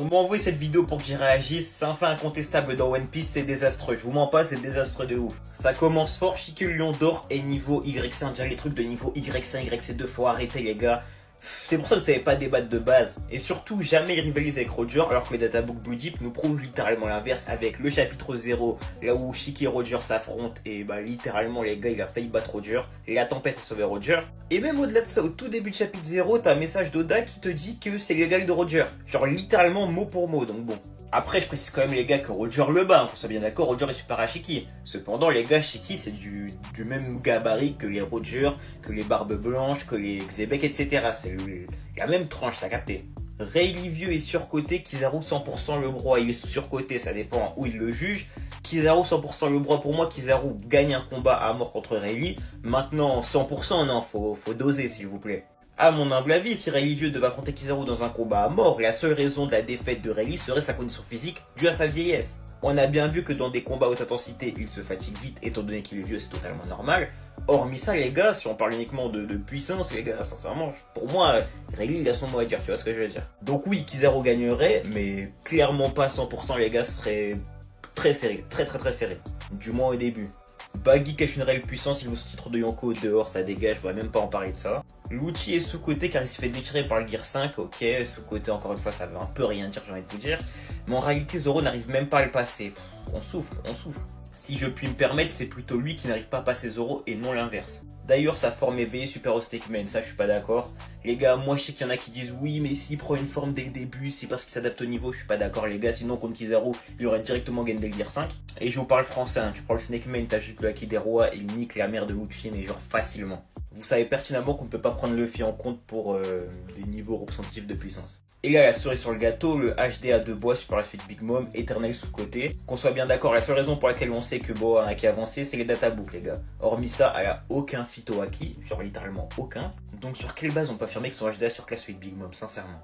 On m'a envoyé cette vidéo pour que j'y réagisse, c'est un fait incontestable dans One Piece, c'est désastreux, je vous mens pas, c'est désastreux de ouf. Ça commence fort, Shiki le lion d'or et niveau YC, on dirait les trucs de niveau YC1, YC2, faut arrêter les gars. C'est pour ça que vous savez pas débattre de base. Et surtout, jamais il rivalise avec Roger, alors que le databook Blue Deep nous prouve littéralement l'inverse avec le chapitre 0, là où Shiki et Roger s'affrontent, et bah littéralement les gars, il a failli battre Roger, la tempête a sauvé Roger. Et même au-delà de ça, au tout début de chapitre 0, t'as un message d'Oda qui te dit que c'est l'égal de Roger. Genre littéralement mot pour mot, donc bon. Après, je précise quand même les gars que Roger le bat, qu'on soit bien d'accord, Roger est super à Shiki. Cependant, les gars, Shiki c'est du même gabarit que les Roger, que les Barbes Blanches, que les Xebec, etc. C'est la même tranche, t'as capté. Rayleigh vieux est surcoté, Kizaru 100% le broie, il est surcoté, ça dépend où il le juge. Kizaru 100% le broie, pour moi Kizaru gagne un combat à mort contre Rayleigh. Maintenant 100% non, faut doser s'il vous plaît. À mon humble avis, si Rayleigh vieux devait affronter Kizaru dans un combat à mort, la seule raison de la défaite de Rayleigh serait sa condition physique due à sa vieillesse. On a bien vu que dans des combats haute intensité, il se fatigue vite, étant donné qu'il est vieux, c'est totalement normal. Hormis ça, les gars, si on parle uniquement de puissance, les gars, sincèrement, pour moi, Rayleigh il a son mot à dire, tu vois ce que je veux dire. Donc oui, Kizaru gagnerait, mais clairement pas 100%, les gars, ce serait très serré, très serré. Du moins au début. Baggy cache une réelle puissance, il vous sous-titre de Yonko dehors, ça dégage, je pourrais même pas en parler de ça. Lucci est sous-côté car il se fait déchirer par le Gear 5, ok, sous-côté encore une fois ça veut un peu rien dire, j'ai envie de vous dire. Mais en réalité Zoro n'arrive même pas à le passer. On souffle. Si je puis me permettre, c'est plutôt lui qui n'arrive pas à passer Zoro et non l'inverse. D'ailleurs, sa forme éveillée super au Steakman, ça je suis pas d'accord. Les gars, moi je sais qu'il y en a qui disent oui, mais s'il prend une forme dès le début, c'est parce qu'il s'adapte au niveau, je suis pas d'accord les gars, sinon contre Kizaru, il aurait directement gagné dès le Gear 5. Et je vous parle français, hein. Tu prends le Snakeman, t'ajoutes le Haki des rois et il nique la mère de Lucci, mais genre facilement. Vous savez pertinemment qu'on ne peut pas prendre Luffy en compte pour les niveaux représentatifs de puissance. Et là, la cerise sur le gâteau, le HDA de Bois sur la suite Big Mom, éternel sous-côté. Qu'on soit bien d'accord, la seule raison pour laquelle on sait que Boa a un haki avancé, c'est les databooks, les gars. Hormis ça, elle a aucun phyto haki, genre littéralement aucun. Donc sur quelle base on peut affirmer que son HDA surclasse suite Big Mom, sincèrement.